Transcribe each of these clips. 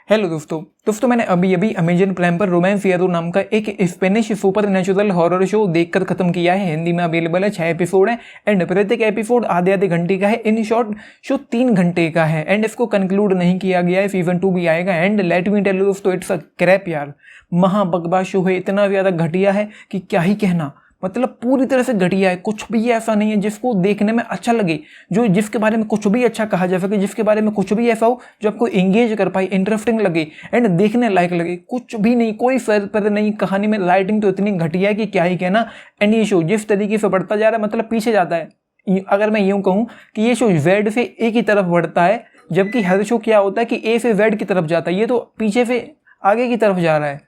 Hello दोस्तों मैंने अभी अभी अमेजन प्राइम पर रोमांस फिएरो नाम का एक Spanish super natural horror show देखकर खत्म किया है। हिंदी में अवेलेबल है, 6 एपिसोड है एंड प्रत्येक एपिसोड आधे घंटे का है। इन शॉर्ट शो 3 घंटे का है एंड इसको कंक्लूड नहीं किया गया है। सीजन 2 भी आएगा and let me tell you दोस्तों, इट्स अ क्रैप यार। महा बकवास शो है, इतना ज़्यादा घटिया है कि क्या ही कहना। मतलब पूरी तरह से घटिया है, कुछ भी ऐसा नहीं है जिसको देखने में अच्छा लगे, जिसके बारे में कुछ भी अच्छा कहा जा सके, जिसके बारे में कुछ भी ऐसा हो जो आपको एंगेज कर पाए, इंटरेस्टिंग लगे एंड देखने लायक लगे। कुछ भी नहीं, कोई फर्क नहीं। कहानी में राइटिंग तो इतनी घटिया है कि क्या ही कहना। एंड ये शो जिस तरीके से बढ़ता जा रहा है, मतलब पीछे जाता है। अगर मैं यूँ कहूँ कि ये शो जेड से ए की तरफ बढ़ता है, जबकि हर शो क्या होता है कि ए से जेड की तरफ जाता है, ये तो पीछे से आगे की तरफ जा रहा है।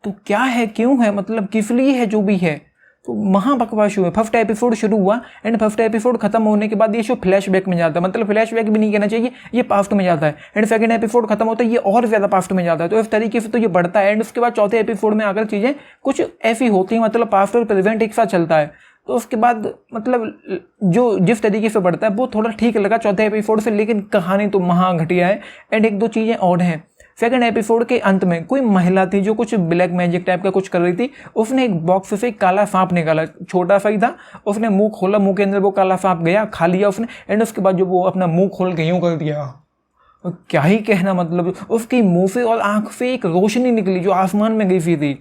तो क्या है, क्यों है, मतलब किस लिए है, जो भी है। तो महा बकवास शो है। फर्स्ट एपिसोड शुरू हुआ एंड फर्स्ट एपिसोड खत्म होने के बाद ये शो फ्लैशबैक में जाता है, मतलब फ्लैशबैक भी नहीं कहना चाहिए, ये पास्ट में जाता है एंड सेकंड एपिसोड खत्म होता है, ये और ज़्यादा पास्ट में जाता है। तो इस तरीके से तो ये बढ़ता है एंड उसके बाद चौथे एपिसोड में आकर चीज़ें कुछ ऐसी होती हैं, मतलब पास्ट और प्रेजेंट एक साथ चलता है। तो उसके बाद मतलब जो जिस तरीके से बढ़ता है वो थोड़ा ठीक लगा चौथे एपिसोड से, लेकिन कहानी तो महा घटिया है एंड एक दो चीज़ें और हैं। सेकंड एपिसोड के अंत में कोई महिला थी जो कुछ ब्लैक मैजिक टाइप का कुछ कर रही थी। उसने एक बॉक्स से एक काला सांप निकाला, छोटा सा ही था। उसने मुंह खोला, मुंह के अंदर वो काला सांप गया, खा लिया उसने एंड उसके बाद जो वो अपना मुंह खोल के यूँ कर दिया। क्या ही कहना, मतलब उसकी मुंह से और आंख से एक रोशनी निकली जो आसमान में गई थी।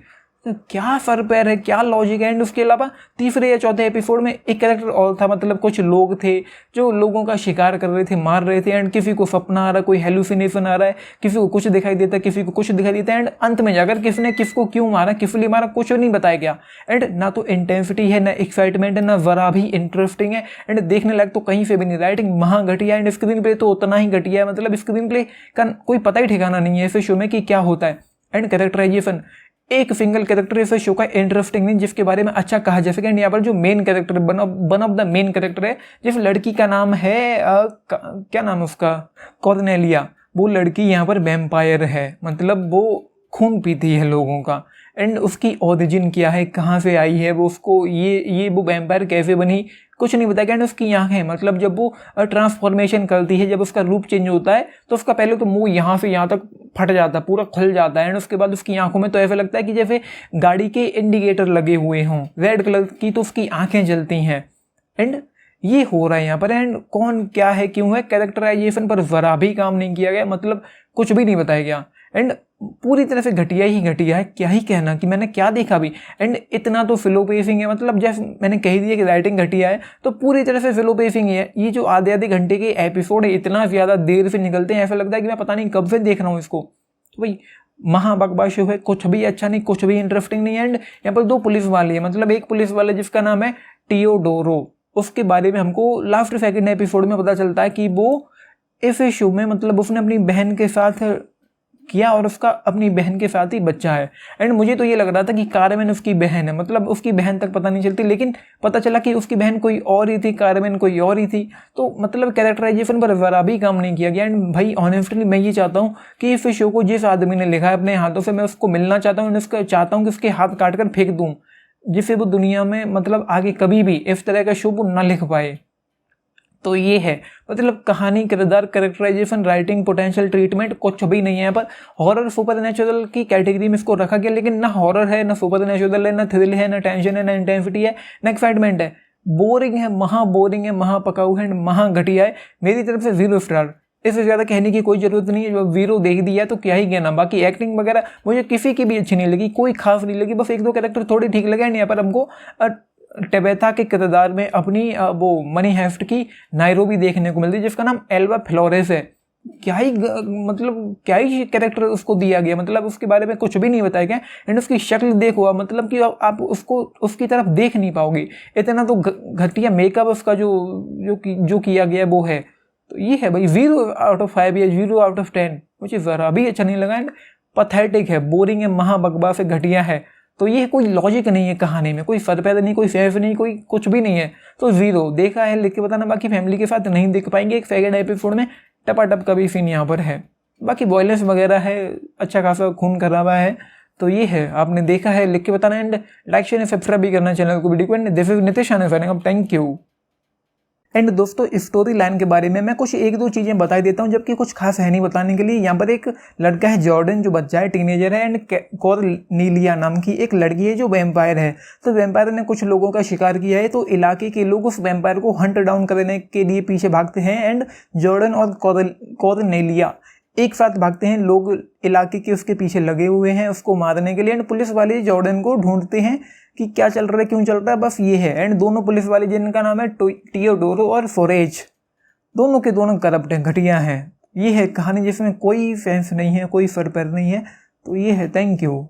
तो क्या सर पैर है, क्या लॉजिक है। एंड उसके अलावा तीसरे या चौथे एपिसोड में एक कैरेक्टर और था, मतलब कुछ लोग थे जो लोगों का शिकार कर रहे थे, मार रहे थे एंड किसी को सपना आ रहा है, कोई हेलुसिनेशन आ रहा है, किसी को कुछ दिखाई देता है, किसी को कुछ दिखाई देता है एंड अंत में जाकर किसने किसको क्यों मारा, किस लिए मारा, कुछ नहीं बताया गया। एंड ना तो इंटेंसिटी है, ना एक्साइटमेंट है, ना जरा भी इंटरेस्टिंग है एंड देखने लायक तो कहीं से भी नहीं। राइटिंग महा घटिया एंड स्क्रीन प्ले तो उतना ही घटिया है, मतलब स्क्रीन प्ले का कोई पता ही ठिकाना नहीं है ऐसे शो में कि क्या होता है। एंड कैरेक्टराइजेशन, एक सिंगल कैरेक्टर इस शो का इंटरेस्टिंग नहीं जिसके बारे में अच्छा कहा जा सके। एंड यहाँ पर जो main character, one of the main character है, जिस लड़की का नाम है क्या नाम है उसका, कॉर्नेलिया। वो लड़की यहाँ पर वैम्पायर है, मतलब वो खून पीती है लोगों का। एंड उसकी ओरिजिन क्या है, कहाँ से आई है वो, उसको ये वो वैम्पायर कैसे बनी, कुछ नहीं बताया गया। एंड उसकी आँखें, मतलब जब वो ट्रांसफॉर्मेशन करती है, जब उसका रूप चेंज होता है तो उसका पहले तो मुंह यहाँ से यहाँ तक फट जाता है, पूरा खुल जाता है एंड उसके बाद उसकी आंखों में तो ऐसा लगता है कि जैसे गाड़ी के इंडिकेटर लगे हुए हों, रेड कलर की तो उसकी आंखें जलती हैं। एंड ये हो रहा है यहाँ पर। एंड कौन क्या है, क्यों है, कैरेक्टराइजेशन पर जरा भी काम नहीं किया गया, मतलब कुछ भी नहीं बताया गया एंड पूरी तरह से घटिया ही घटिया है। क्या ही कहना कि मैंने क्या देखा भी। एंड इतना तो स्लो पेसिंग है, मतलब जैसे मैंने कह दिया कि राइटिंग घटिया है तो पूरी तरह से स्लो पेसिंग ही है। ये जो आधे घंटे के एपिसोड है, इतना ज़्यादा देर से निकलते हैं, ऐसा लगता है कि मैं पता नहीं कब से देख रहा हूँ इसको। तो भाई महा बकवास शो है, कुछ भी अच्छा नहीं, कुछ भी इंटरेस्टिंग नहीं। एंड यहाँ पर 2 पुलिस वाले हैं, मतलब एक पुलिस वाले जिसका नाम है टियोडोरो, उसके बारे में हमको लास्ट सेकंड एपिसोड में पता चलता है कि वो इस शो में, मतलब उसने अपनी बहन के साथ किया और उसका अपनी बहन के साथ ही बच्चा है। एंड मुझे तो ये लग रहा था कि कारमेन उसकी बहन है, मतलब उसकी बहन तक पता नहीं चलती, लेकिन पता चला कि उसकी बहन कोई और ही थी, कारमेन कोई और ही थी। तो मतलब कैरेक्टराइजेशन पर जरा भी काम नहीं किया गया। एंड भाई ऑनेस्टली मैं ये चाहता हूँ कि इस शो को जिस आदमी ने लिखा है अपने हाथों से, मैं उसको मिलना चाहता हूँ, उसका चाहता हूँ कि उसके हाथ काट कर फेंक दूँ, जिससे वो दुनिया में मतलब आगे कभी भी इस तरह का शो वो ना लिख पाए। तो ये है, मतलब कहानी, किरदार, कैरेक्टराइजेशन, राइटिंग, पोटेंशियल, ट्रीटमेंट कुछ भी नहीं है यहाँ पर। हॉरर सुपर नेचुरल की कैटेगरी में इसको रखा गया, लेकिन ना हॉरर है, ना सुपर नेचुरल है, ना थ्रिल है, ना टेंशन है, ना इंटेंसिटी है, ना एक्साइटमेंट है। बोरिंग है, महा बोरिंग है, महा पकाऊ है, महा घटिया है। मेरी तरफ से 0 स्टार। इससे ज़्यादा कहने की कोई ज़रूरत नहीं है, जो 0 देख दिया तो क्या ही कहना। बाकी एक्टिंग वगैरह मुझे किसी की भी अच्छी नहीं लगी, कोई खास नहीं लगी, बस 1-2 कैरेक्टर थोड़ी ठीक लगे। एंड यहाँ पर हमको टेबेथा के किरदार में अपनी वो मनी हेस्ट की नायरोबी देखने को मिलती है, जिसका नाम एल्वा फ्लोरेस है। क्या ही मतलब क्या ही कैरेक्टर उसको दिया गया, मतलब उसके बारे में कुछ भी नहीं बताया गया। एंड उसकी शक्ल देखो, मतलब कि आप उसको उसकी तरफ देख नहीं पाओगे, इतना तो घटिया मेकअप उसका जो किया गया वो है। तो ये है भाई 0 आउट ऑफ 5 या 0 आउट ऑफ 10। मुझे ज़रा भी अच्छा नहीं लगा एंड पथेटिक है, बोरिंग है, महा बकवास है, घटिया है। तो ये कोई लॉजिक नहीं है कहानी में, कोई सर पैदा नहीं, कोई सेफ नहीं, कोई कुछ भी नहीं है। तो 0 देखा है लिख के बताना। बाकी फैमिली के साथ नहीं देख पाएंगे। एक सेकंड एपिसोड में टपाटप का भी सीन यहाँ पर है। बाकी वॉयलेंस वगैरह है, अच्छा खासा खून खराबा है। तो ये है, आपने देखा है लिख के बताना एंड लाइक शेयर सब्सक्राइब भी करना चैनल को, वीडियो को। This is Nitish, thank you. And दोस्तों स्टोरी लाइन के बारे में मैं कुछ एक दो चीज़ें बता देता हूँ, जबकि कुछ खास है नहीं बताने के लिए। यहाँ पर एक लड़का है जॉर्डन, जो बच्चा है, टीनेजर है, एंड कॉर्नेलिया नाम की एक लड़की है जो वैम्पायर है। तो वैम्पायर ने कुछ लोगों का शिकार किया है, तो इलाके के लोग उस वैम्पायर को हंट डाउन करने के लिए पीछे भागते हैं एंड जॉर्डन और कॉर्नेलिया एक साथ भागते हैं। लोग इलाके के उसके पीछे लगे हुए हैं उसको मारने के लिए, एंड पुलिस वाले जॉर्डन को ढूंढते हैं कि क्या चल रहा है, क्यों चल रहा है, बस ये है। एंड दोनों पुलिस वाले जिनका नाम है टियोडोरो और फोरेज, दोनों के दोनों करप्ट हैं, घटिया हैं। ये है कहानी जिसमें कोई सेंस नहीं है, कोई सर पैर नहीं है। तो ये है, थैंक यू।